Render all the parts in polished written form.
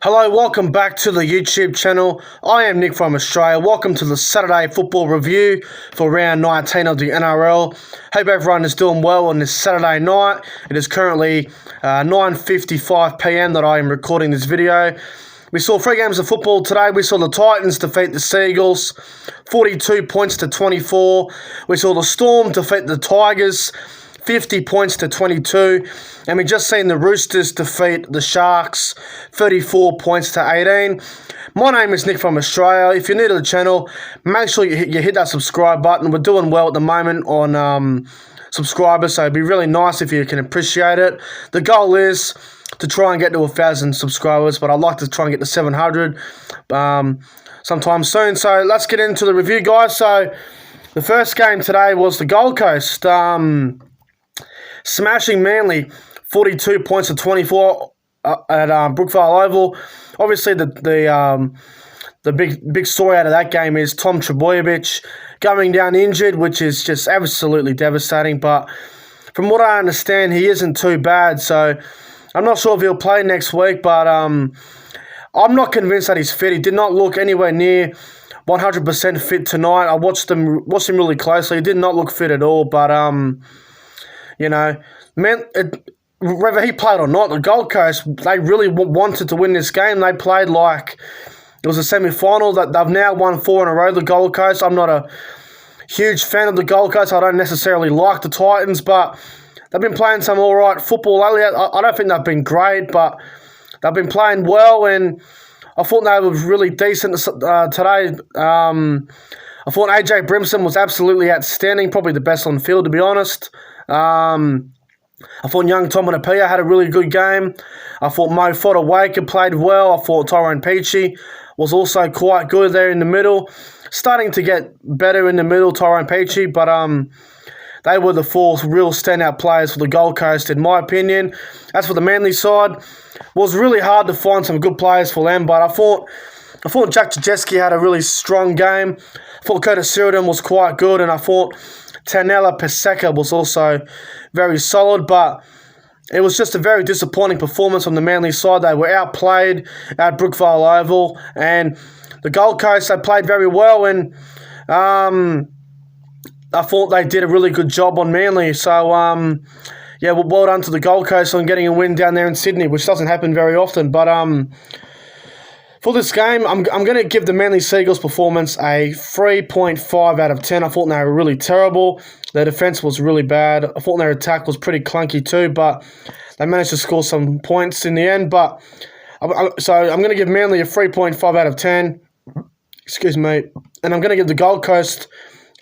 Hello, welcome back to the YouTube channel. I am Nick from Australia. Welcome to the Saturday football review for round 19 of the NRL. Hope everyone is doing well on this Saturday night. It is currently 9:55 p.m. that I am recording this video. We saw 3 games of football today. We saw the Titans defeat the Seagulls, 42 points to 24. We saw the Storm defeat the Tigers, 50 points to 22. And we just seen the Roosters defeat the Sharks, 34 points to 18. My name is Nick from Australia. If you're new to the channel, make sure you hit that subscribe button. We're doing well at the moment on subscribers, so it'd be really nice if you can appreciate it. The goal is to try and get to 1,000 subscribers, but I'd like to try and get to 700 sometime soon. So let's get into the review, guys. So the first game today was the Gold Coast smashing Manly, 42 points to 24 at Brookvale Oval. Obviously, the big story out of that game is Tom Trbojevic going down injured, which is just absolutely devastating. But from what I understand, he isn't too bad. So I'm not sure if he'll play next week, but I'm not convinced that he's fit. He did not look anywhere near 100% fit tonight. I watched him really closely. He did not look fit at all. But whether he played or not, the Gold Coast, they really wanted to win this game. They played like it was a semi-final. That they've now won 4 in a row, the Gold Coast. I'm not a huge fan of the Gold Coast. I don't necessarily like the Titans, but they've been playing some all right football lately. I don't think they've been great, but they've been playing well, and I thought they were really decent today. I thought AJ Brimson was absolutely outstanding, probably the best on the field, to be honest. I thought young Tominapia had a really good game. I thought Mo Fotuaika played well. I thought Tyrone Peachey was also quite good there in the middle. Starting to get better in the middle, Tyrone Peachey, but they were the 4 real standout players for the Gold Coast, in my opinion. As for the Manly side, it was really hard to find some good players for them, but I thought Jack Jajeski had a really strong game. I thought Curtis Sheridan was quite good, and I thought Tanela Paseka was also very solid, but it was just a very disappointing performance from the Manly side. They were outplayed at Brookvale Oval, and the Gold Coast, they played very well, and I thought they did a really good job on Manly. So, well done to the Gold Coast on getting a win down there in Sydney, which doesn't happen very often. But for this game, I'm going to give the Manly Seagulls performance a 3.5 out of 10. I thought they were really terrible. Their defence was really bad. I thought their attack was pretty clunky too, but they managed to score some points in the end. But so I'm going to give Manly a 3.5 out of 10. Excuse me. And I'm going to give the Gold Coast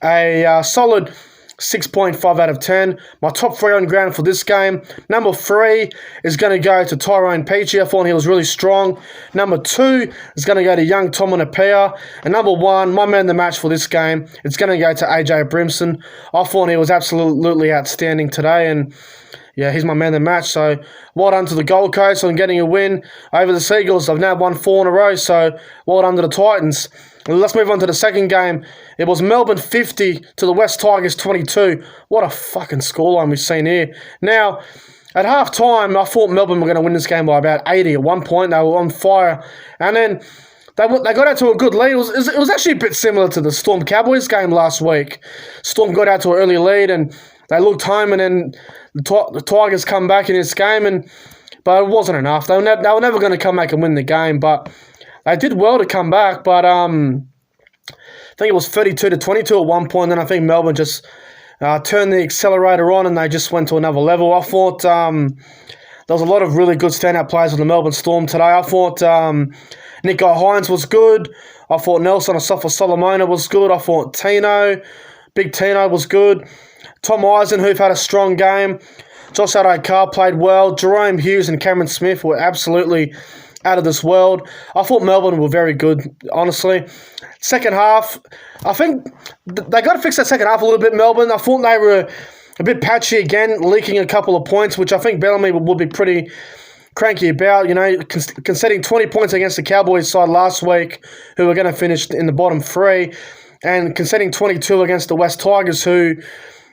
a solid 6.5 out of 10. My top 3 on ground for this game. Number 3 is going to go to Tyrone Peachey. I thought he was really strong. Number 2 is going to go to young Tominapia. And number 1, my man of the match for this game, it's going to go to AJ Brimson. I thought he was absolutely outstanding today, and yeah, he's my man of the match. So well done to the Gold Coast on getting a win over the Seagulls. They've now won 4 in a row, so well done to the Titans. Let's move on to the second game. It was Melbourne 50 to the West Tigers 22. What a fucking scoreline we've seen here. Now, at half-time, I thought Melbourne were going to win this game by about 80. At one point, they were on fire. And then they got out to a good lead. It was actually a bit similar to the Storm Cowboys game last week. Storm got out to an early lead, and they looked home, and then the Tigers come back in this game, but it wasn't enough. They were never going to come back and win the game, but they did well to come back. But I think it was 32 to 22 at one point, and then I think Melbourne just turned the accelerator on, and they just went to another level. I thought there was a lot of really good standout players on the Melbourne Storm today. I thought Nico Hines was good. I thought Nelson Asafa-Solomona was good. I thought Big Tino was good. Tom Eisen, who've had a strong game. Josh Adokar played well. Jerome Hughes and Cameron Smith were absolutely out of this world. I thought Melbourne were very good, honestly. Second half, I think they got to fix that second half a little bit, Melbourne. I thought they were a bit patchy again, leaking a couple of points, which I think Bellamy would be pretty cranky about, conceding 20 points against the Cowboys side last week, who were going to finish in the bottom 3, and conceding 22 against the West Tigers, who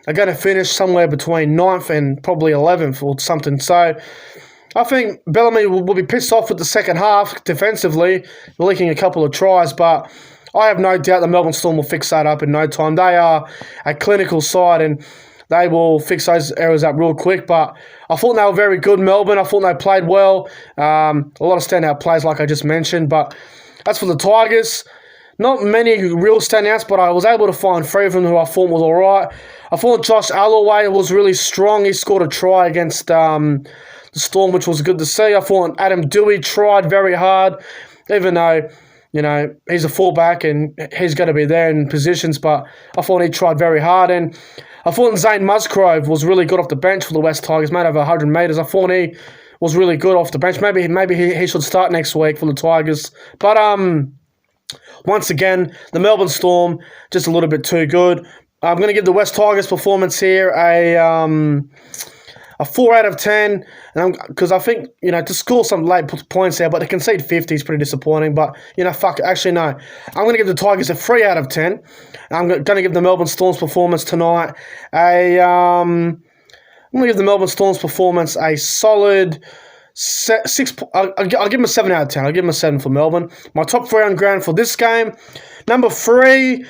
are going to finish somewhere between 9th and probably 11th or something. So I think Bellamy will be pissed off with the second half defensively, leaking a couple of tries, but I have no doubt the Melbourne Storm will fix that up in no time. They are a clinical side and they will fix those errors up real quick, but I thought they were very good, Melbourne. I thought they played well. A lot of standout plays, like I just mentioned, but as for the Tigers, not many real standouts, but I was able to find 3 of them who I thought was all right. I thought Josh Alloway was really strong. He scored a try against the Storm, which was good to see. I thought Adam Dewey tried very hard, even though, he's a fullback and he's going to be there in positions, but I thought he tried very hard. And I thought Zane Musgrove was really good off the bench for the West Tigers, made over 100 metres. I thought he was really good off the bench. Maybe he should start next week for the Tigers. But once again, the Melbourne Storm, just a little bit too good. I'm going to give the West Tigers performance here a 4 out of 10, because I think, to score some late points there, but to concede 50 is pretty disappointing. But, fuck it. Actually, no. I'm going to give the Tigers a 3 out of 10. I'm going to give the Melbourne Storm's performance tonight I'm going to give the Melbourne Storm's performance a solid 6. I'll give them a 7 out of 10. I'll give them a 7 for Melbourne. My top 3 on ground for this game. Number 3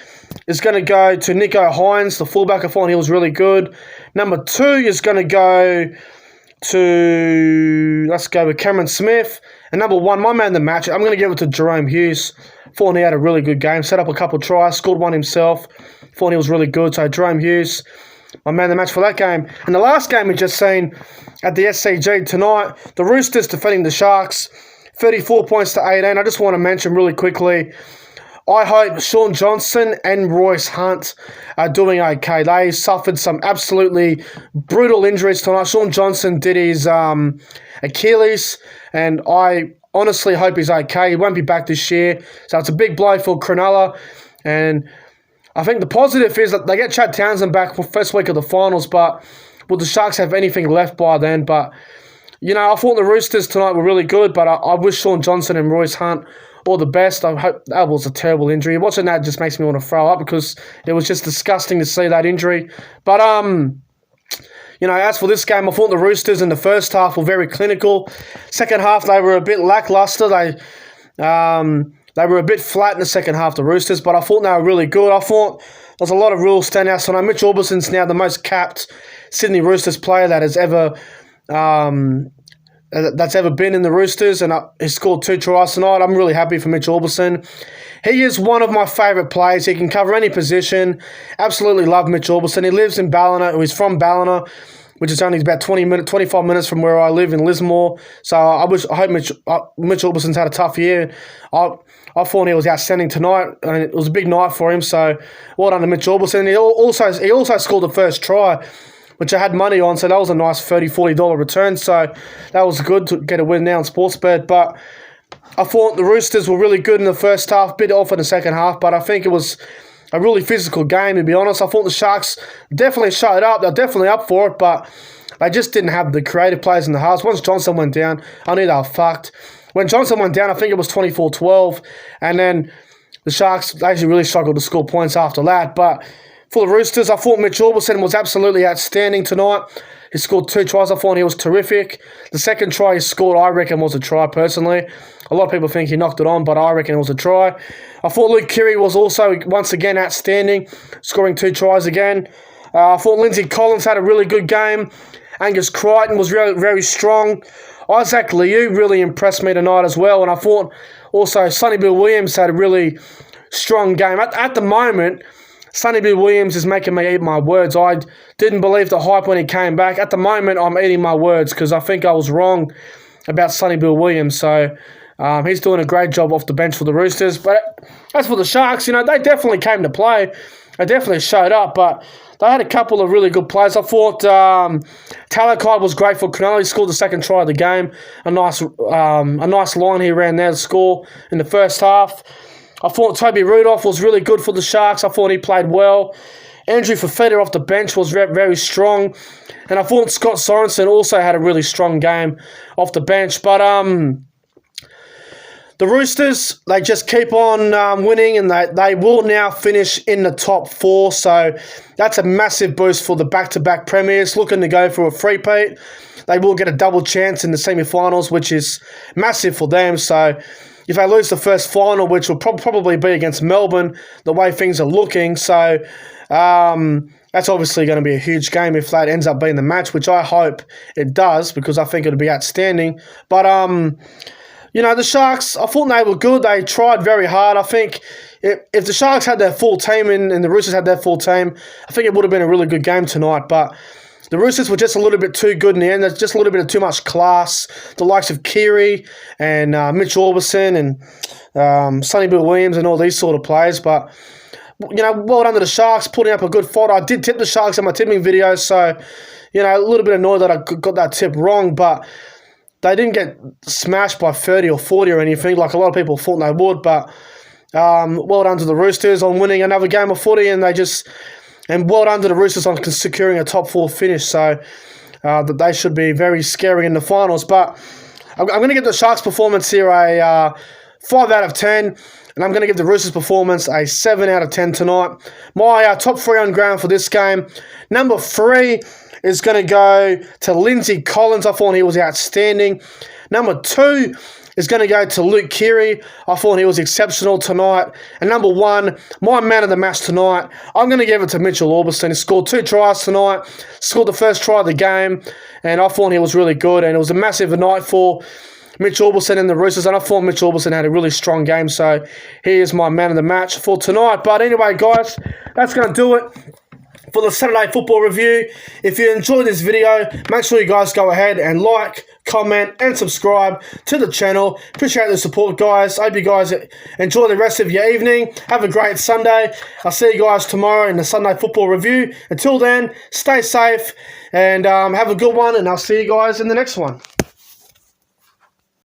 is going to go to Nicho Hynes, the fullback. I thought he was really good. Number 2 is going to go to, let's go with Cameron Smith. And number 1, my man of the match, I'm going to give it to Jerome Hughes. Thought he had a really good game. Set up a couple of tries, scored one himself. Thought he was really good. So Jerome Hughes, my man of the match for that game. And the last game we just seen at the SCG tonight, the Roosters defeating the Sharks, 34 points to 18. I just want to mention really quickly, I hope Shaun Johnson and Royce Hunt are doing okay. They suffered some absolutely brutal injuries tonight. Shaun Johnson did his Achilles, and I honestly hope he's okay. He won't be back this year, so it's a big blow for Cronulla. And I think the positive is that they get Chad Townsend back for first week of the finals, but will the Sharks have anything left by then? But, I thought the Roosters tonight were really good, but I wish Shaun Johnson and Royce Hunt all the best. I hope that was a terrible injury. Watching that just makes me want to throw up because it was just disgusting to see that injury. But, as for this game, I thought the Roosters in the first half were very clinical. Second half, they were a bit lackluster. They were a bit flat in the second half, the Roosters, but I thought they were really good. I thought there's a lot of real standouts. I know Mitch Aubuson's now the most capped Sydney Roosters player that has ever been in the Roosters, and he scored 2 tries tonight. I'm really happy for Mitch Aubuson. He is one of my favourite players. He can cover any position. Absolutely love Mitch Aubusson. He lives in Ballina, he's from Ballina, which is only about 25 minutes from where I live in Lismore. So I hope Mitch Aubuson's had a tough year. I thought he was outstanding tonight, and it was a big night for him. So well done to Mitch Aubusson. He also scored the first try, which I had money on, so that was a nice $30, $40 return. So that was good to get a win now on Sportsbet. But I thought the Roosters were really good in the first half, bit off in the second half, but I think it was a really physical game, to be honest. I thought the Sharks definitely showed up. They're definitely up for it, but they just didn't have the creative players in the halves. Once Johnson went down, I knew they were fucked. When Johnson went down, I think it was 24-12, and then the Sharks actually really struggled to score points after that. But for the Roosters, I thought Mitch Aubusson was absolutely outstanding tonight. He scored 2 tries. I thought he was terrific. The second try he scored, I reckon, was a try, personally. A lot of people think he knocked it on, but I reckon it was a try. I thought Luke Keary was also, once again, outstanding, scoring 2 tries again. I thought Lindsay Collins had a really good game. Angus Crichton was very, very strong. Isaac Liu really impressed me tonight as well. And I thought also Sonny Bill Williams had a really strong game. At the moment, Sonny Bill Williams is making me eat my words. I didn't believe the hype when he came back. At the moment, I'm eating my words because I think I was wrong about Sonny Bill Williams. So he's doing a great job off the bench for the Roosters. But as for the Sharks, they definitely came to play. They definitely showed up, but they had a couple of really good players. I thought Talakai was great for Cronulla. He scored the second try of the game. A nice line he ran there to score in the first half. I thought Toby Rudolph was really good for the Sharks. I thought he played well. Andrew Fafita off the bench was very strong. And I thought Scott Sorensen also had a really strong game off the bench. But the Roosters, they just keep on winning, and they will now finish in the top 4. So that's a massive boost for the back-to-back premiers looking to go for a three-peat. they will get a double chance in the semi-finals, which is massive for them. So if they lose the first final, which will probably be against Melbourne, the way things are looking, so that's obviously going to be a huge game if that ends up being the match, which I hope it does, because I think it'll be outstanding. But the Sharks, I thought they were good. They tried very hard. I think if the Sharks had their full team and the Roosters had their full team, I think it would have been a really good game tonight. But the Roosters were just a little bit too good in the end. There's just a little bit of too much class. The likes of Keary and Mitch Orbison and Sonny Bill Williams and all these sort of players. But, well done to the Sharks, putting up a good fight. I did tip the Sharks in my tipping video, so, a little bit annoyed that I got that tip wrong. But they didn't get smashed by 30 or 40 or anything like a lot of people thought they would. But well done to the Roosters on winning another game of footy, and well done to the Roosters on securing a top 4 finish. So that they should be very scary in the finals. But I'm going to give the Sharks' performance here a 5 out of 10, and I'm going to give the Roosters' performance a 7 out of 10 tonight. My top 3 on ground for this game. Number 3 is going to go to Lindsay Collins. I thought he was outstanding. Number 2 is going to go to Luke Keary. I thought he was exceptional tonight. And number 1, my man of the match tonight, I'm going to give it to Mitchell Orbison. He scored 2 tries tonight, scored the first try of the game, and I thought he was really good. And it was a massive night for Mitch Orbison and the Roosters, and I thought Mitch Orbison had a really strong game, so he is my man of the match for tonight. But anyway, guys, that's going to do it for the Saturday football review. If you enjoyed this video, make sure you guys go ahead and like, comment, and subscribe to the channel. Appreciate the support, guys. I hope you guys enjoy the rest of your evening. Have a great Sunday. I'll see you guys tomorrow in the Sunday football review. Until then, stay safe and have a good one, and I'll see you guys in the next one.